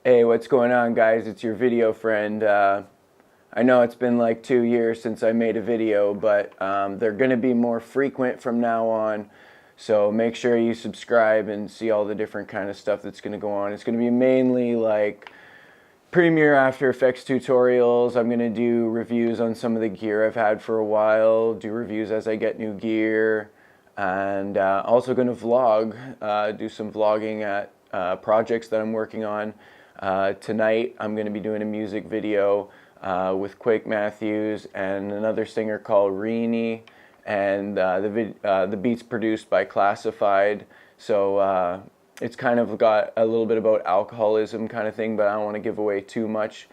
Hey, what's going on, guys? It's your video friend. I know it's been like 2 years since I made a video, but they're going to be more frequent from now on. So make sure you subscribe and see all the different kind of stuff that's going to go on. It's going to be mainly like Premiere, After Effects tutorials. I'm going to do reviews on some of the gear I've had for a while, do reviews as I get new gear, and also going to vlog, do some vlogging at projects that I'm working on. Tonight I'm going to be doing a music video with Quake Matthews and another singer called Reenie, and the beat's produced by Classified. So it's kind of got a little bit about alcoholism kind of thing, but I don't want to give away too much.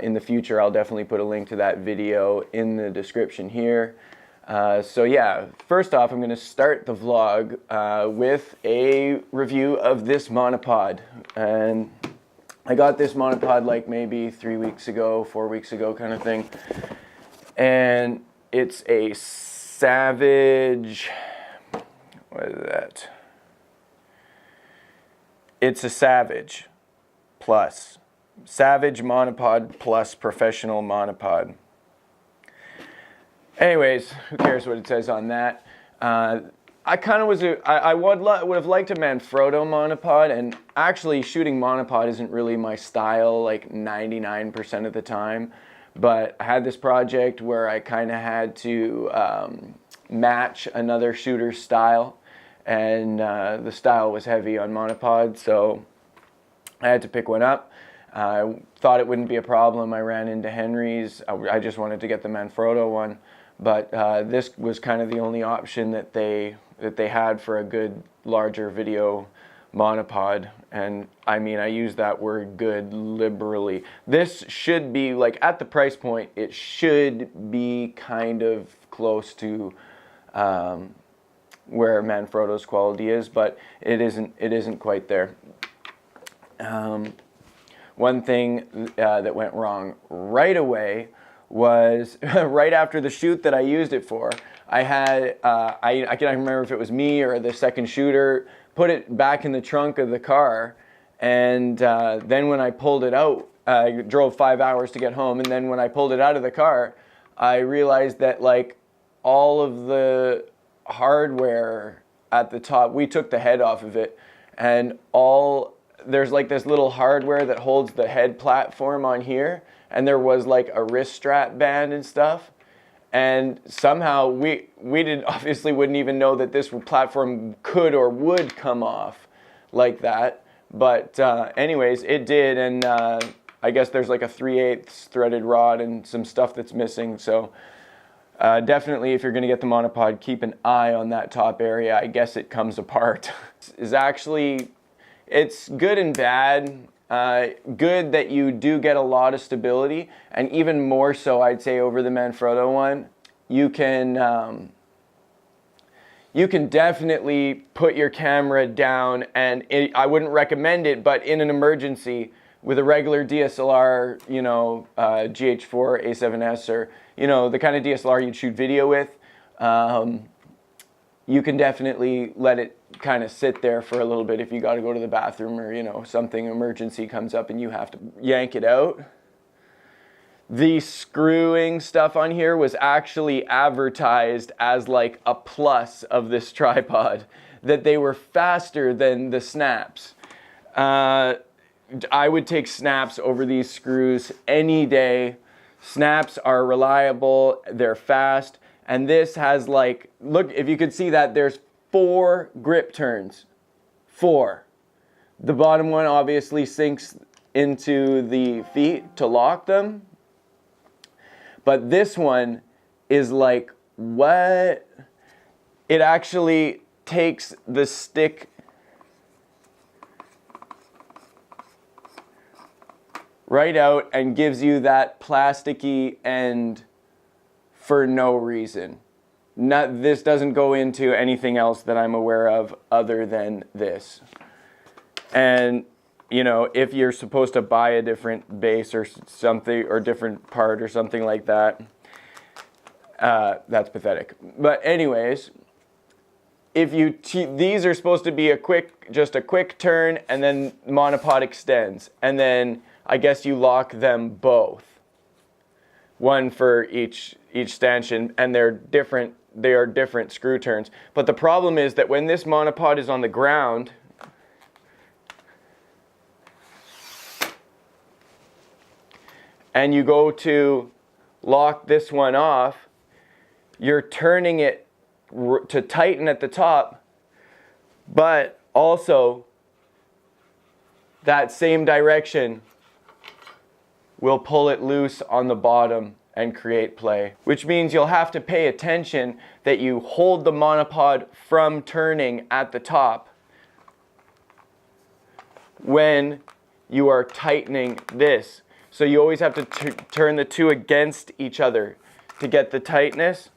In the future I'll definitely put a link to that video in the description here. So yeah, first off I'm going to start the vlog with a review of this monopod. And I got this monopod like maybe 3 weeks ago, 4 weeks ago kind of thing. And it's a Savage, what is that? It's a Savage Plus. Savage Monopod Plus Professional Monopod. Anyways, who cares what it says on that? I kind of was I would have liked a Manfrotto monopod, and actually shooting monopod isn't really my style like 99% of the time, but I had this project where I kind of had to match another shooter's style, and the style was heavy on monopod, so I had to pick one up. I thought it wouldn't be a problem. I ran into Henry's. I just wanted to get the Manfrotto one, but this was kind of the only option that they had for a good larger video monopod. And I mean, I use that word good liberally. This should be like, at the price point, it should be kind of close to where Manfrotto's quality is, but it isn't quite there. One thing that went wrong right away was right after the shoot that I used it for. I had, I can't remember if it was me or the second shooter, put it back in the trunk of the car, and then when I pulled it out, I drove 5 hours to get home, and then when I pulled it out of the car, I realized that like all of the hardware at the top, we took the head off of it, and there's like this little hardware that holds the head platform on here, and there was like a wrist strap band and stuff. And somehow we obviously wouldn't even know that this platform could or would come off like that. But anyways, it did, and I guess there's like a 3/8 threaded rod and some stuff that's missing. So definitely, if you're going to get the monopod, keep an eye on that top area. I guess it comes apart. It's good and bad. Good that you do get a lot of stability, and even more so I'd say over the Manfrotto one. You can definitely put your camera down, and I wouldn't recommend it, but in an emergency with a regular DSLR, you know, GH4 A7S, or you know, the kind of DSLR you'd shoot video with, you can definitely let it kind of sit there for a little bit if you got to go to the bathroom, or you know, something emergency comes up and you have to yank it out. The screwing stuff on here was actually advertised as like a plus of this tripod, that they were faster than the snaps. I would take snaps over these screws any day. Snaps are reliable, they're fast, and this has like, look, if you could see that, there's 4 grip turns. 4. The bottom one obviously sinks into the feet to lock them. But this one is like, what? It actually takes the stick right out and gives you that plasticky end for no reason. This doesn't go into anything else that I'm aware of other than this. And you know, if you're supposed to buy a different base or something, or different part or something like that, that's pathetic. But anyways, these are supposed to be just a quick turn, and then monopod extends, and then I guess you lock them both, one for each stanchion, and they're different. They are different screw turns. But the problem is that when this monopod is on the ground, and you go to lock this one off, you're turning it to tighten at the top, but also that same direction will pull it loose on the bottom and create play, which means you'll have to pay attention that you hold the monopod from turning at the top when you are tightening this. So you always have to turn the two against each other to get the tightness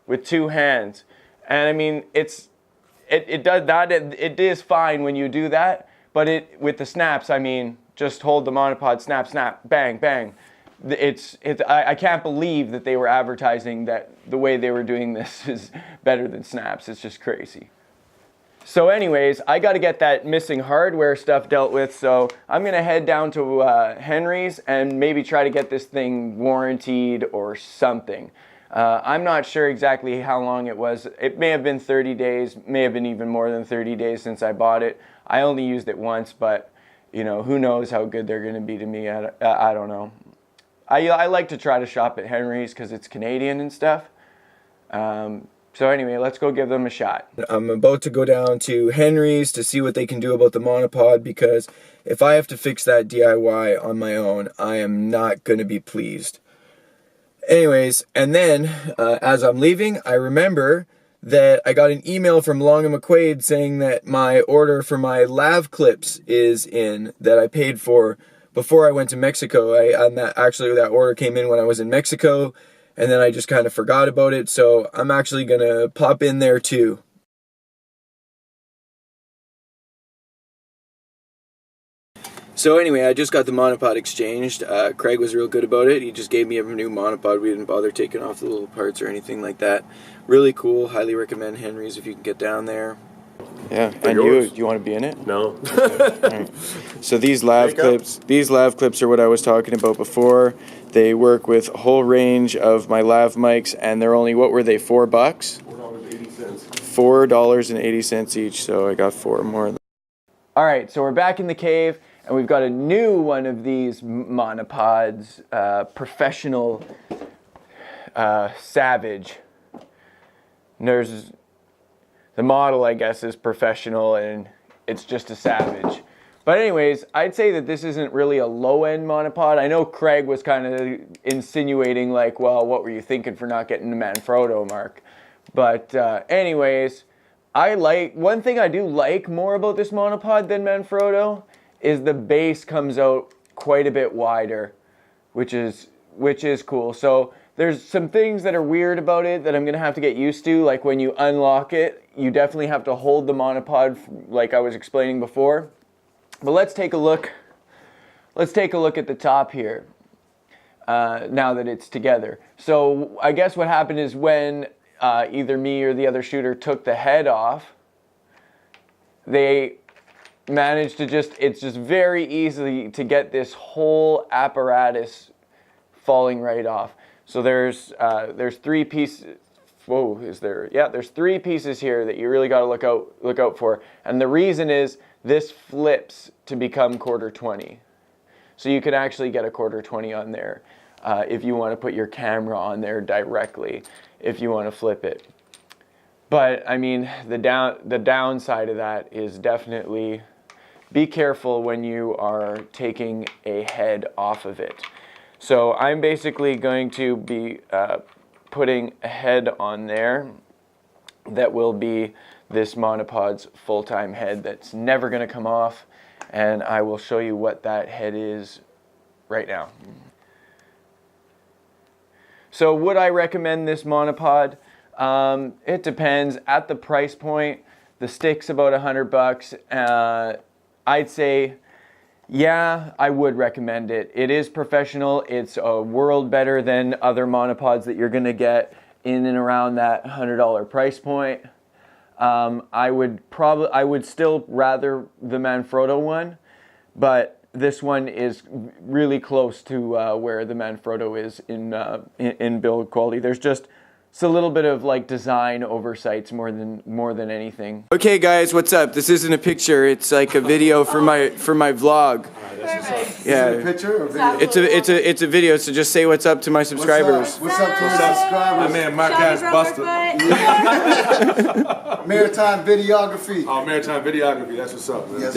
with two hands. And I mean, it does that. It is fine when you do that, but with the snaps, I mean, just hold the monopod, snap, snap, bang, bang. I can't believe that they were advertising that the way they were doing this is better than snaps. It's just crazy. So anyways, I got to get that missing hardware stuff dealt with, so I'm going to head down to Henry's and maybe try to get this thing warrantied or something. I'm not sure exactly how long it was. It may have been 30 days, may have been even more than 30 days since I bought it. I only used it once, but you know, who knows how good they're going to be to me. I don't know. I like to try to shop at Henry's because it's Canadian and stuff. So anyway, let's go give them a shot. I'm about to go down to Henry's to see what they can do about the monopod, because if I have to fix that DIY on my own, I am not going to be pleased. Anyways, and then as I'm leaving, I remember that I got an email from Long & McQuaid saying that my order for my lav clips is in, that I paid for before I went to Mexico. Actually, that order came in when I was in Mexico, and then I just kind of forgot about it, so I'm actually going to pop in there too. So anyway, I just got the monopod exchanged. Craig was real good about it. He just gave me a new monopod. We didn't bother taking off the little parts or anything like that. Really cool. Highly recommend Henry's if you can get down there. Yeah, and do you want to be in it? No. Right. So these lav clips are what I was talking about before. They work with a whole range of my lav mics, and they're only, what were they, $4? $4.80. $4.80 each, so I got 4 more. All right, so we're back in the cave, and we've got a new one of these monopods, Professional Savage. And there's the model, I guess, is Professional, and it's just a Savage. But anyways, I'd say that this isn't really a low-end monopod. I know Craig was kind of insinuating, like, well, what were you thinking for not getting the Manfrotto mark? But anyways, one thing I do like more about this monopod than Manfrotto is the base comes out quite a bit wider, which is cool. So there's some things that are weird about it that I'm gonna have to get used to. Like when you unlock it, you definitely have to hold the monopod, like I was explaining before. But let's take a look. Let's take a look at the top here. Now that it's together. So I guess what happened is when either me or the other shooter took the head off, they managed to it's just very easy to get this whole apparatus falling right off. So there's 3 pieces. Whoa, is there? Yeah, there's 3 pieces here that you really got to look out for. And the reason is this flips to become quarter 20. So you can actually get a quarter 20 on there if you want to put your camera on there directly, if you want to flip it. But I mean, the downside of that is definitely be careful when you are taking a head off of it. So I'm basically going to be putting a head on there that will be this monopod's full-time head that's never going to come off, and I will show you what that head is right now. So would I recommend this monopod? It depends. At the price point, the stick's about $100. I'd say, yeah, I would recommend it. It is professional. It's a world better than other monopods that you're going to get in and around that $100 price point. I would still rather the Manfrotto one, but this one is really close to where the Manfrotto is in build quality. There's just it's a little bit of like design oversights more than anything. Okay, guys, what's up? This isn't a picture. It's like a video for my vlog. Perfect. Yeah, Is it a picture or video? it's a video. So just say what's up to my subscribers. What's up to the subscribers? My man, my guy's Buster. Maritime videography. Oh, Maritime Videography. That's what's up, man. Yes.